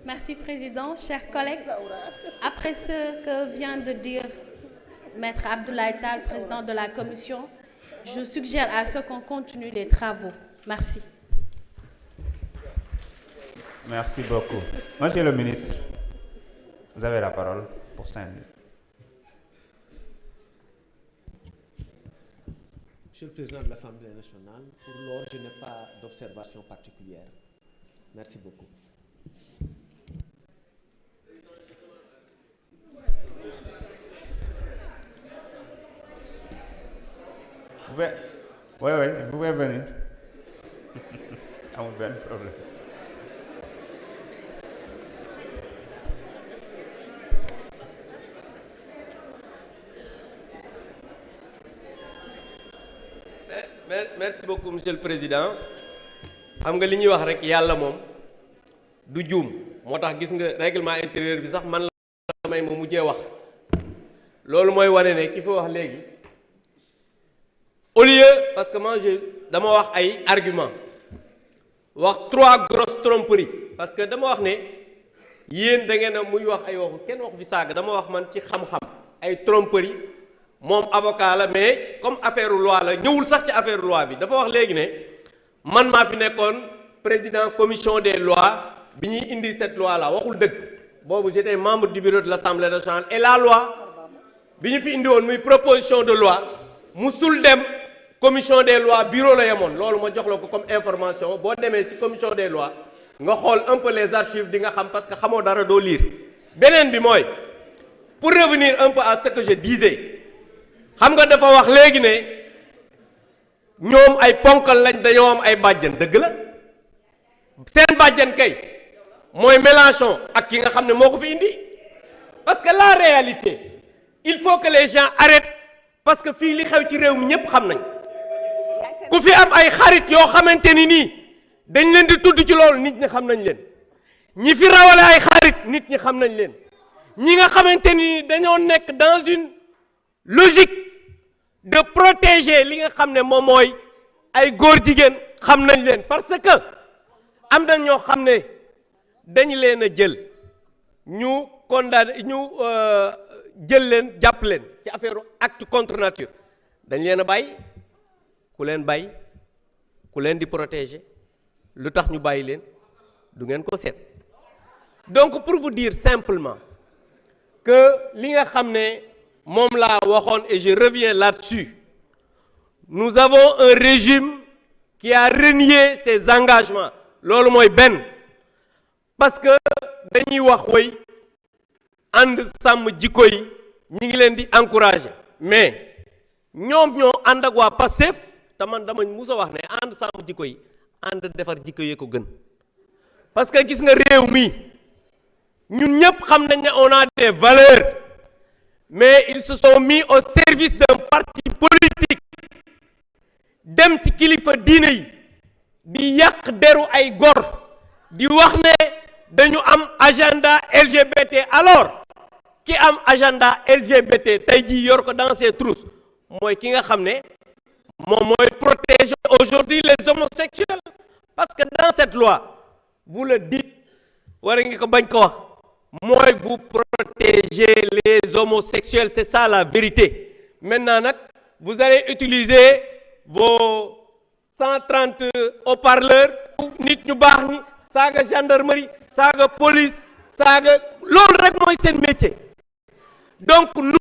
Merci, Président. Chers collègues, après ce que vient de dire Maître Abdoulaye Tall, président de la Commission, je suggère à ce qu'on continue les travaux. Merci. Merci beaucoup. Monsieur le ministre, vous avez la parole pour 5 minutes. Monsieur le Président de l'Assemblée nationale, pour l'heure, je n'ai pas d'observation particulière. Merci beaucoup. Oui, vous pouvez venir. Amul benn problème. Merci beaucoup, Monsieur le Président. xam nga li ñuy wax rek yàlla moom du juum moo tax gis nga règlement intérieur bi sax man la may ma mujjee wax loolu mooy wane ne ki fi wax léegi au lieu parce que moi dama wax ay argument wax 3 grosses tromperies parce que dama wax ne yéen da ngeen a muy wax ay waxu kenn waxu fi saaga dama wax man ci xam-xam ay tromperies moom avocat la mais comme affaire loi la ñëwul sax ci affaire loi bi dafa wax léegi ne man maa fi nekkoon président commission des lois bi ñuy indi cette loi là waxul dëgg boobu j'étais membre du bureau de l'Assemblée nationale et la loi bi ñu fi indi woon muy proposition de loi musul dem commission des lois bureau la yemoon loolu ma jox la ko comme information boo demee ci commission des lois nga xool un peu les archives di nga xam parce que xamoo dara doo lire beneen bi mooy pour revenir un peu à ce que je disais xam nga dafa wax léegi ne ñoom ay ponkal lañ dañoo am ay bàjjan dëgg la seen bàjjan kay mooy Mélenchon ak ki nga xam ne moo ko fi indi parce que la réalité il faut que les gens arrêtent parce que fii li xew ci réew mi ñépp xam nañ ku fi am ay xarit yoo xamante ni nii dañ leen di tudd ci loolu nit ñi xam nañ leen ñi fi rawale ay xarit nit ñi xam nañ leen ñi nga xamante ni dañoo nekk dans une logique de protéger li nga xam ne moom mooy ay góor jigéen xam nañ leen parce que am na ñoo xam ne dañu leen a jël ñu condamné ñu jël leen jàpp leen ci affaire acte contre nature dañ leen a bàyyi ku leen bàyyi ku leen di protéger lu tax ñu bàyyi leen du ngeen ko seet donc pour vous dire simplement que li nga xam ne moom laa waxoon et je reviens là-dessus nous avons un régime qui a renié ses engagements loolu mooy benn parce que dañuy wax woy ànd sàmm jikko yi ñi ngi leen di encourager mais ñoom ñoo ànd ak waa Pastef te man dama musa wax ne ànd sàmm jikko yi ànd defar jikko yee ko gën parce que gis nga réew mi ñun ñëpp xam nañ ne on a des valeurs mais ils se sont mis au service d'un parti politique dem ci kilifa diine yi di yàq deru ay gor di wax ne dañu am agenda LGBT alors ki am agenda LGBT tey jii yor ko dans ses trousses mooy ki nga xam ne moom mooy protéger aujourd'hui les homosexuels parce que dans cette loi vous le dites war nga ko bañ ko wax mooy vous protégez les homosexuels c'est ça la vérité maintenant nag vous allez utiliser vos 130 haut-parleurs nit ñu baax ñi saaga gendarmerie saaga police saaga loolu rek mooy seen métier donc nous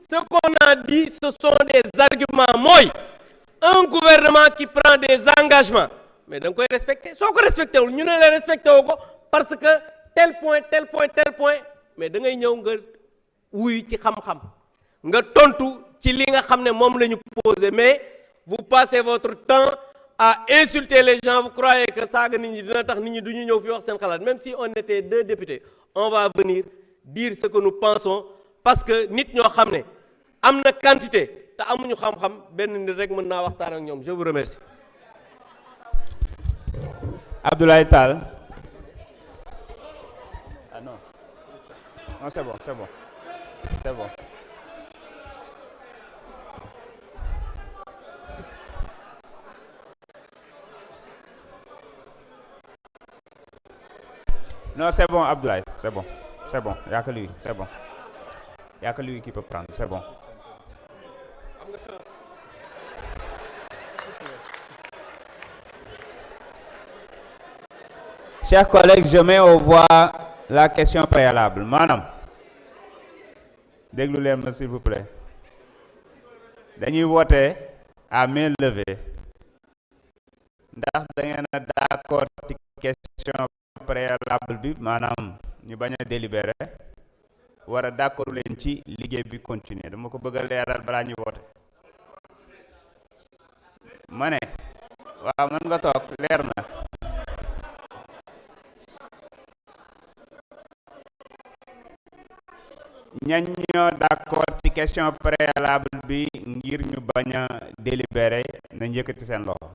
ce qu'on a dit ce sont des arguments mooy un gouvernement qui prend des engagements mais da nga koy respecter soo ko respecté wul ñu ne la respecté woo ko parce que tel point mais da ngay ñëw nga wuy ci xam-xam nga tontu ci li nga xam ne moom la ñu posé mais vous passez votre temps à insulter les gens vous croyez que saaga nit ñi dina tax nit ñi du ñu ñëw fi wax seen xalaat même si on était 2 députés on va venir dire ce que nous pensons parce que nit ñoo xam ne am na quantité te amuñu xam-xam benn nit rek mën naa waxtaan ak ñoom je vous remercie. Abdoulaye Tall. Ah non. Non, c'est bon. Non, c'est bon, Abdoulaye, c'est bon. C'est bon, il n'y a que lui, c'est bon. Il n'y a que lui qui peut prendre, c'est bon. Chers collègues, je mets au voix la question préalable. Madame, déglu-le, s'il vous plaît. Dañuy voter à main levée. Ndax da ngeen a d'accord ci question préalable bi maanaam ñu bañ a délibéré war a d'accord leen ci liggéey bi continuer dama ko bëgg a leeral balaa ñu voter. Ma ne waaw mën nga toog leer na. ñañ ñoo d'accord ci question préalable bi ngir ñu bañ a délibéré na njëkkati seen loxo.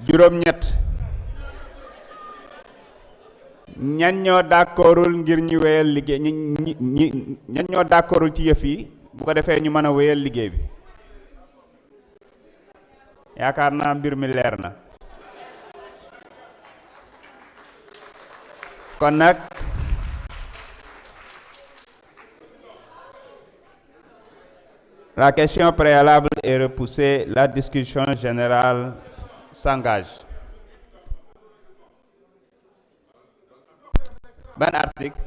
juróom-ñett ñan ñoo d'accordul ngir ñu wéyal liggéey ñan ñoo d'accordul ci yëf yi bu ko defee ñu mën a wéyal liggéey bi yaakaar naa mbir mi leer na kon nag la question préalable est repoussée, la discussion générale s'engage. Ban article?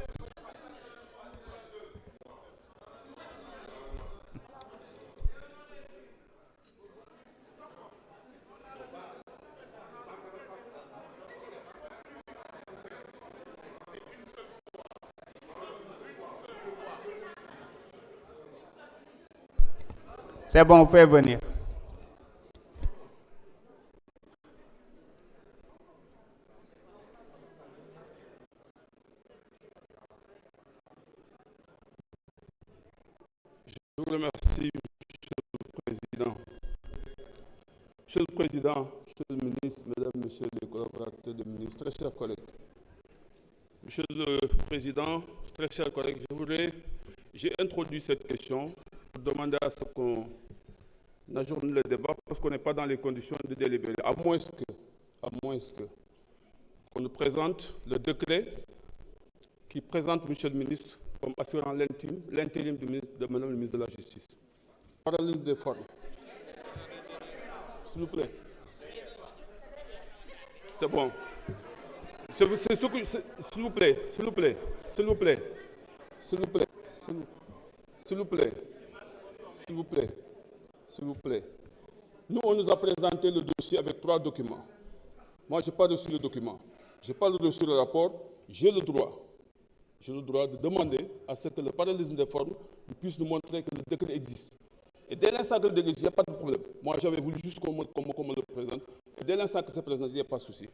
C'est bon, faites venir. Je vous remercie, Monsieur le Président. Monsieur le Président, Monsieur le Ministre, Mesdames, Messieurs les collaborateurs du ministre, très chers collègues. Monsieur le Président, très chers collègues, j'ai introduit cette question pour demander à ce qu'on ajourne le débat parce qu'on n'est pas dans les conditions de délibérer, à moins que qu'on nous présente le décret qui présente Monsieur le Ministre comme assurant l'intérim de Madame le ministre de la Justice. Parallèle des formes. S'il vous plaît. C'est bon. S'il vous plaît. Nous, on nous a présenté le dossier avec 3 documents. Moi, je n'ai pas reçu le document. Je n'ai pas reçu le rapport. J'ai le droit de demander à ce que le parallélisme des formes puisse nous montrer que le décret existe. Et dès l'instant que le décret existe, il n'y a pas de problème. Moi, j'avais voulu juste qu'on me le présente. Et dès l'instant que c'est présenté, il n'y a pas de souci.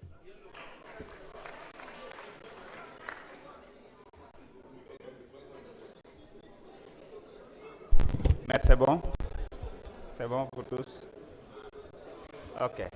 Maître, c'est bon? C'est bon pour tous? OK.